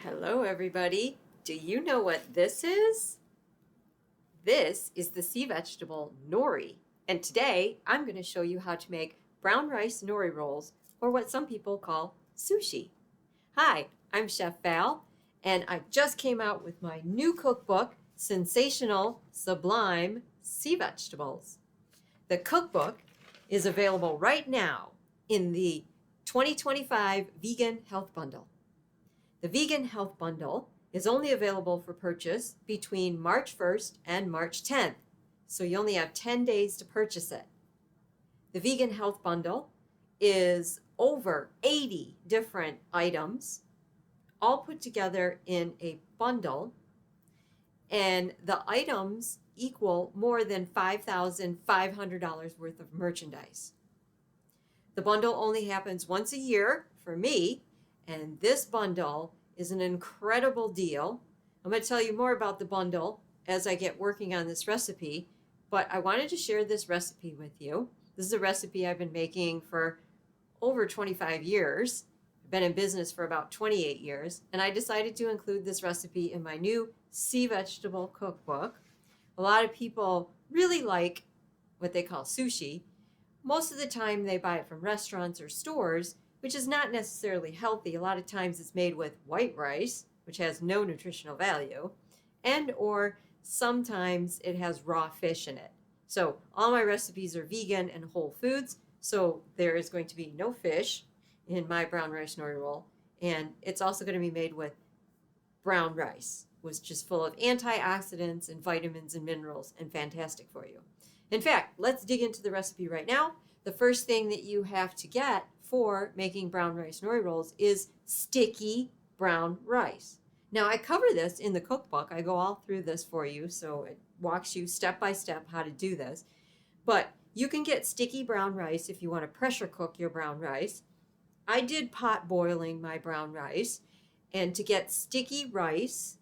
Hello, everybody. Do you know what this is? This is the sea vegetable nori. And today I'm going to show you how to make brown rice nori rolls, or what some people call sushi. Hi, I'm Chef Val, and I just came out with my new cookbook, Sensational Sublime Sea Vegetables. The cookbook is available right now in the 2025 Vegan Health Bundle. The Vegan Health Bundle is only available for purchase between March 1st and March 10th, so you only have 10 days to purchase it. The Vegan Health Bundle is over 80 different items, all put together in a bundle, and the items equal more than $5,500 worth of merchandise. The bundle only happens once a year for me, and this bundle is an incredible deal. I'm going to tell you more about the bundle as I get working on this recipe, but I wanted to share this recipe with you. This is a recipe I've been making for over 25 years. I've been in business for about 28 years, and I decided to include this recipe in my new sea vegetable cookbook. A lot of people really like what they call sushi. Most of the time they buy it from restaurants or stores, which is not necessarily healthy. A lot of times it's made with white rice, which has no nutritional value, and or sometimes it has raw fish in it. So all my recipes are vegan and whole foods, so there is going to be no fish in my brown rice nori roll, and it's also going to be made with brown rice, which is full of antioxidants and vitamins and minerals and fantastic for you. In fact, let's dig into the recipe right now. The first thing that you have to get for making brown rice nori rolls is sticky brown rice. Now, I cover this in the cookbook. I go all through this for you, so it walks you step by step how to do this. But you can get sticky brown rice if you want to pressure cook your brown rice. I did pot boiling my brown rice, and to get sticky rice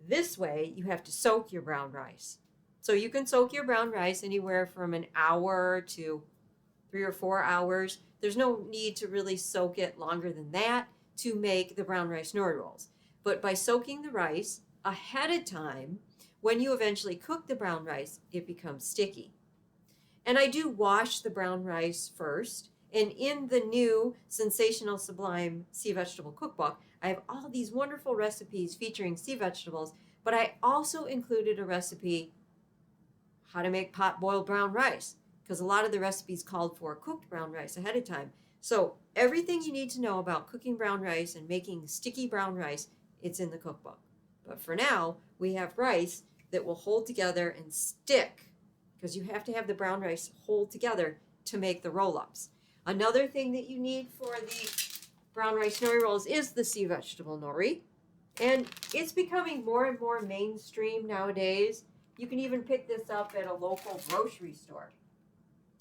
this way, you have to soak your brown rice. So you can soak your brown rice anywhere from an hour to 3 or 4 hours. There's no need to really soak it longer than that to make the brown rice nori rolls. But by soaking the rice ahead of time, when you eventually cook the brown rice, it becomes sticky. And I do wash the brown rice first. And in the new Sensational Sublime Sea Vegetable Cookbook, I have all these wonderful recipes featuring sea vegetables, but I also included a recipe how to make pot boiled brown rice, because a lot of the recipes called for cooked brown rice ahead of time. So everything you need to know about cooking brown rice and making sticky brown rice, it's in the cookbook. But for now, we have rice that will hold together and stick, because you have to have the brown rice hold together to make the roll-ups. Another thing that you need for the brown rice nori rolls is the sea vegetable nori. And it's becoming more and more mainstream nowadays. You can even pick this up at a local grocery store.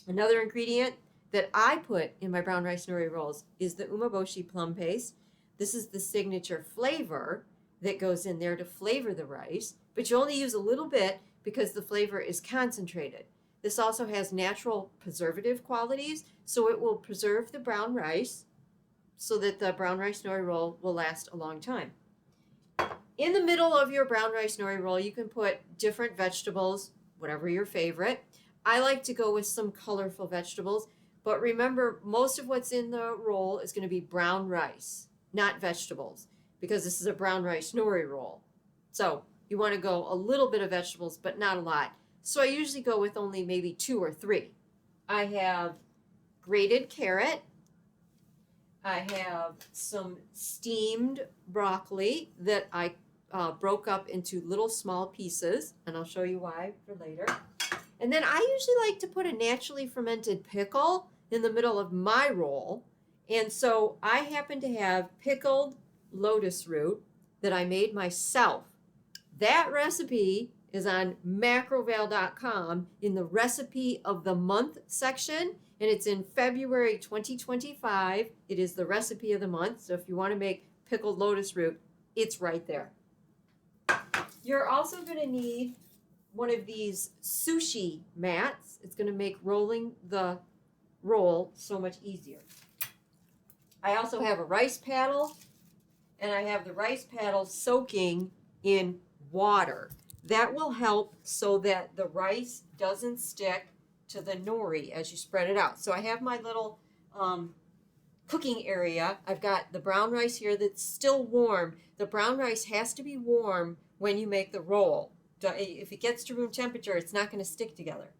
Another ingredient that I put in my brown rice nori rolls is the umeboshi plum paste. This is the signature flavor that goes in there to flavor the rice, but you only use a little bit because the flavor is concentrated. This also has natural preservative qualities, so it will preserve the brown rice so that the brown rice nori roll will last a long time. In the middle of your brown rice nori roll, you can put different vegetables, whatever your favorite. I like to go with some colorful vegetables, but remember, most of what's in the roll is going to be brown rice, not vegetables, because this is a brown rice nori roll. So you want to go a little bit of vegetables, but not a lot. So I usually go with only maybe 2 or 3. I have grated carrot. I have some steamed broccoli that I broke up into little small pieces, and I'll show you why for later. And then I usually like to put a naturally fermented pickle in the middle of my roll. And so I happen to have pickled lotus root that I made myself. That recipe is on macroval.com in the recipe of the month section, and it's in February 2025. It is the recipe of the month. So if you want to make pickled lotus root, it's right there. You're also going to need one of these sushi mats. It's going to make rolling the roll so much easier. I also have a rice paddle and I have the rice paddle soaking in water. That will help so that the rice doesn't stick to the nori as you spread it out. So I have my little cooking area. I've got the brown rice here that's still warm. The brown rice has to be warm when you make the roll. If it gets to room temperature, it's not going to stick together.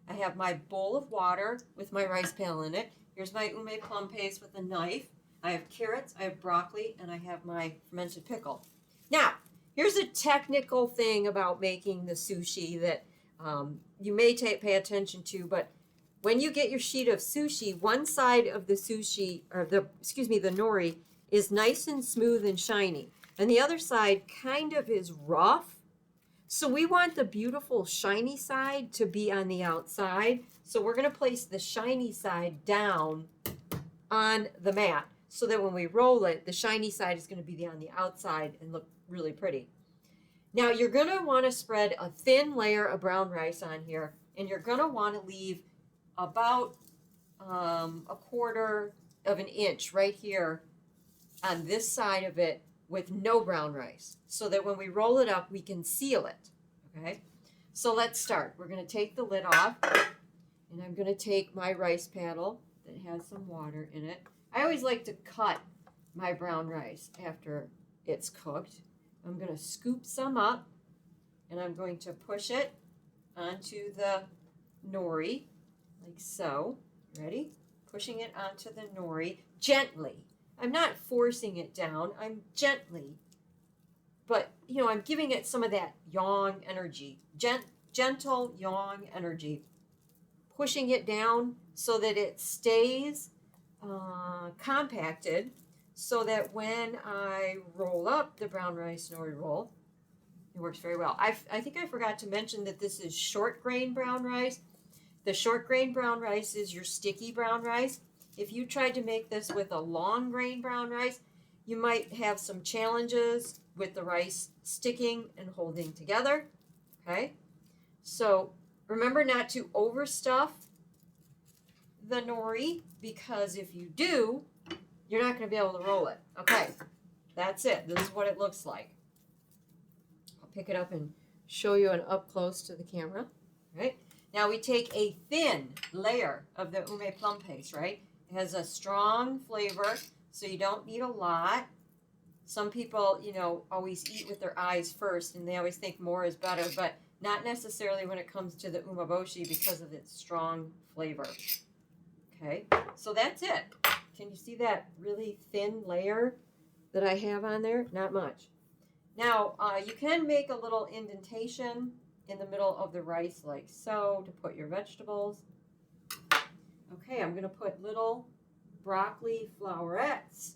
I have my bowl of water with my rice pail in it. Here's my ume plum paste with a knife. I have carrots, I have broccoli, and I have my fermented pickle. Now, here's a technical thing about making the sushi that you may pay attention to, but when you get your sheet of sushi, one side of the sushi, or the nori, is nice and smooth and shiny, and the other side kind of is rough. So we want the beautiful shiny side to be on the outside. So we're going to place the shiny side down on the mat so that when we roll it, the shiny side is going to be on the outside and look really pretty. Now you're going to want to spread a thin layer of brown rice on here, and you're going to want to leave about a quarter of an inch right here on this side of it with no brown rice, so that when we roll it up, we can seal it. Okay, so let's start. We're going to take the lid off, and I'm going to take my rice paddle that has some water in it. I always like to cut my brown rice after it's cooked. I'm going to scoop some up, and I'm going to push it onto the nori, like so. Ready? Pushing it onto the nori gently. I'm not forcing it down. I'm gently, but I'm giving it some of that yang energy, gentle yang energy, pushing it down so that it stays compacted, so that when I roll up the brown rice nori roll, it works very well. I think I forgot to mention that this is short grain brown rice. The short grain brown rice is your sticky brown rice. If you tried to make this with a long grain brown rice, you might have some challenges with the rice sticking and holding together. Okay, so remember not to overstuff the nori, because if you do, you're not going to be able to roll it. Okay, that's it. This is what it looks like. I'll pick it up and show you an up close to the camera. Right, now we take a thin layer of the ume plum paste, right? It has a strong flavor, so you don't need a lot. Some people, always eat with their eyes first, and they always think more is better, but not necessarily when it comes to the umeboshi because of its strong flavor. Okay, so that's it. Can you see that really thin layer that I have on there? Not much. Now, you can make a little indentation in the middle of the rice like so to put your vegetables. Okay, I'm going to put little broccoli flowerets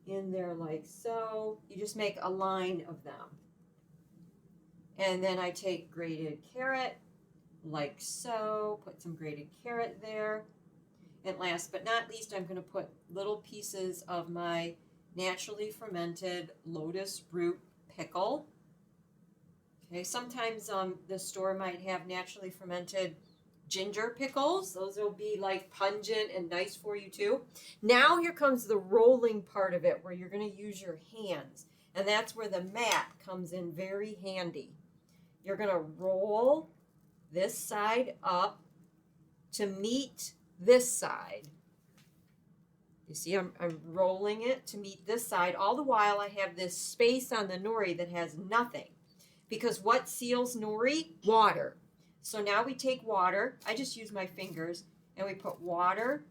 in there like so. You just make a line of them. And then I take grated carrot like so, put some grated carrot there. And last but not least, I'm going to put little pieces of my naturally fermented lotus root pickle. Okay, sometimes the store might have naturally fermented ginger pickles. Those will be like pungent and nice for you too. Now here comes the rolling part of it, where you're going to use your hands, and that's where the mat comes in very handy. You're going to roll this side up to meet this side. You see, I'm rolling it to meet this side. All the while I have this space on the nori that has nothing, because what seals nori? Water. So now we take water, I just use my fingers, and we put water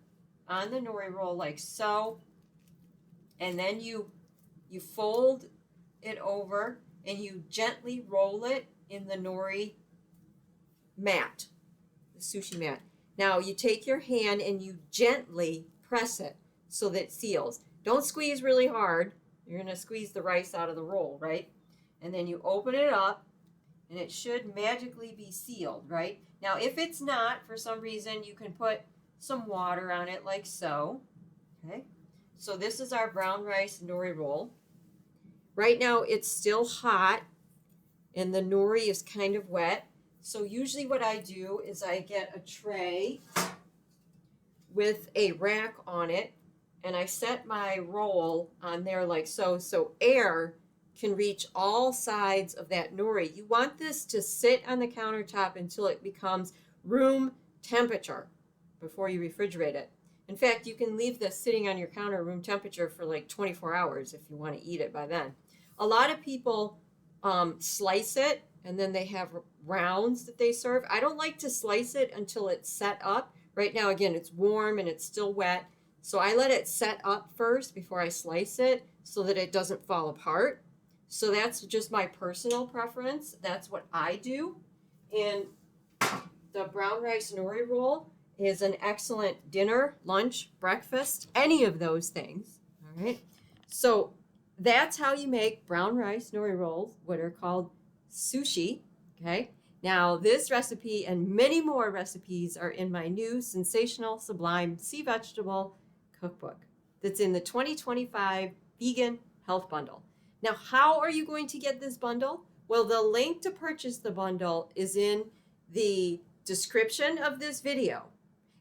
on the nori roll like so, and then you fold it over and you gently roll it in the nori mat, the sushi mat. Now you take your hand and you gently press it so that it seals. Don't squeeze really hard. You're going to squeeze the rice out of the roll, right? And then you open it up, and it should magically be sealed, right? Now, if it's not, for some reason, you can put some water on it like so. Okay, so this is our brown rice nori roll. Right now, it's still hot, and the nori is kind of wet. So usually what I do is I get a tray with a rack on it, and I set my roll on there like so, so air can reach all sides of that nori. You want this to sit on the countertop until it becomes room temperature before you refrigerate it. In fact, you can leave this sitting on your counter room temperature for like 24 hours if you want to eat it by then. A lot of people slice it and then they have rounds that they serve. I don't like to slice it until it's set up. Right now, again, it's warm and it's still wet. So I let it set up first before I slice it so that it doesn't fall apart. So that's just my personal preference. That's what I do. And the brown rice nori roll is an excellent dinner, lunch, breakfast, any of those things. All right. So that's how you make brown rice nori rolls, what are called sushi. Okay. Now, this recipe and many more recipes are in my new Sensational Sublime Sea Vegetable cookbook that's in the 2025 Vegan Health Bundle. Now, how are you going to get this bundle? Well, the link to purchase the bundle is in the description of this video.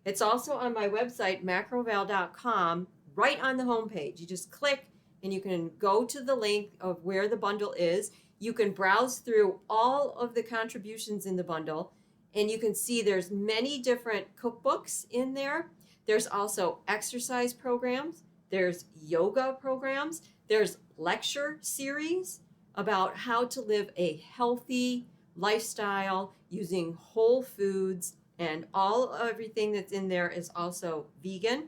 It's also on my website, macroval.com, right on the homepage. You just click and you can go to the link of where the bundle is. You can browse through all of the contributions in the bundle, and you can see there's many different cookbooks in there. There's also exercise programs, there's yoga programs, there's lecture series about how to live a healthy lifestyle using whole foods, and everything that's in there is also vegan.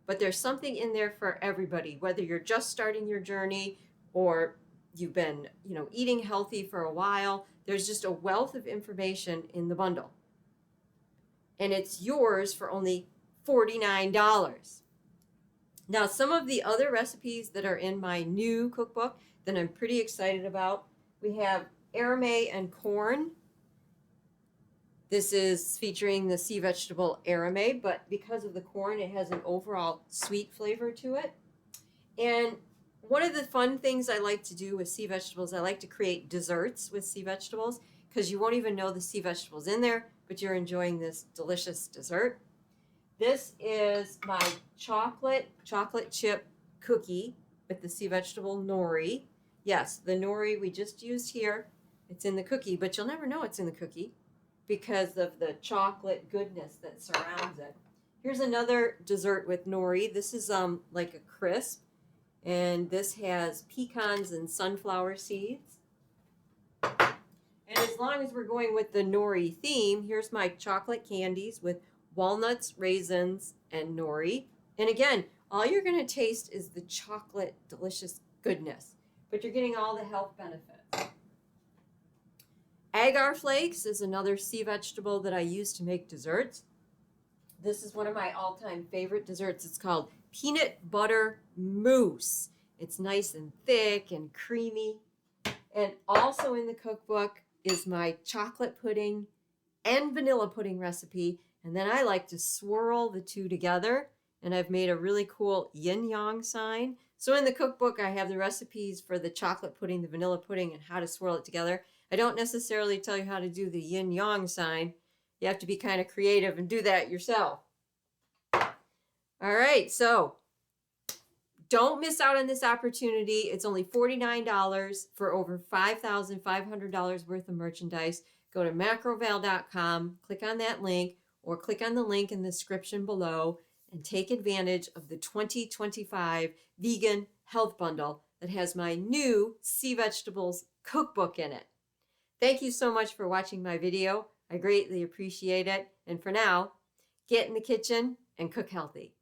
But there's something in there for everybody, whether you're just starting your journey or you've been, eating healthy for a while. There's just a wealth of information in the bundle. And it's yours for only $49. Now, some of the other recipes that are in my new cookbook that I'm pretty excited about, we have aramay and corn. This is featuring the sea vegetable aramay, but because of the corn, it has an overall sweet flavor to it. And one of the fun things I like to do with sea vegetables, I like to create desserts with sea vegetables, because you won't even know the sea vegetables in there, but you're enjoying this delicious dessert. This is my chocolate chip cookie with the sea vegetable nori. Yes, the nori we just used here, it's in the cookie, but you'll never know it's in the cookie because of the chocolate goodness that surrounds it. Here's another dessert with nori. This is like a crisp, and this has pecans and sunflower seeds. And as long as we're going with the nori theme, here's my chocolate candies with walnuts, raisins, and nori. And again, all you're going to taste is the chocolate delicious goodness, but you're getting all the health benefits. Agar flakes is another sea vegetable that I use to make desserts. This is one of my all-time favorite desserts. It's called peanut butter mousse. It's nice and thick and creamy. And also in the cookbook is my chocolate pudding and vanilla pudding recipe. And then I like to swirl the two together. And I've made a really cool yin-yang sign. So in the cookbook, I have the recipes for the chocolate pudding, the vanilla pudding, and how to swirl it together. I don't necessarily tell you how to do the yin-yang sign. You have to be kind of creative and do that yourself. All right, so don't miss out on this opportunity. It's only $49 for over $5,500 worth of merchandise. Go to macroval.com, click on that link, or click on the link in the description below and take advantage of the 2025 Vegan Health Bundle that has my new Sea Vegetables cookbook in it. Thank you so much for watching my video. I greatly appreciate it. And for now, get in the kitchen and cook healthy.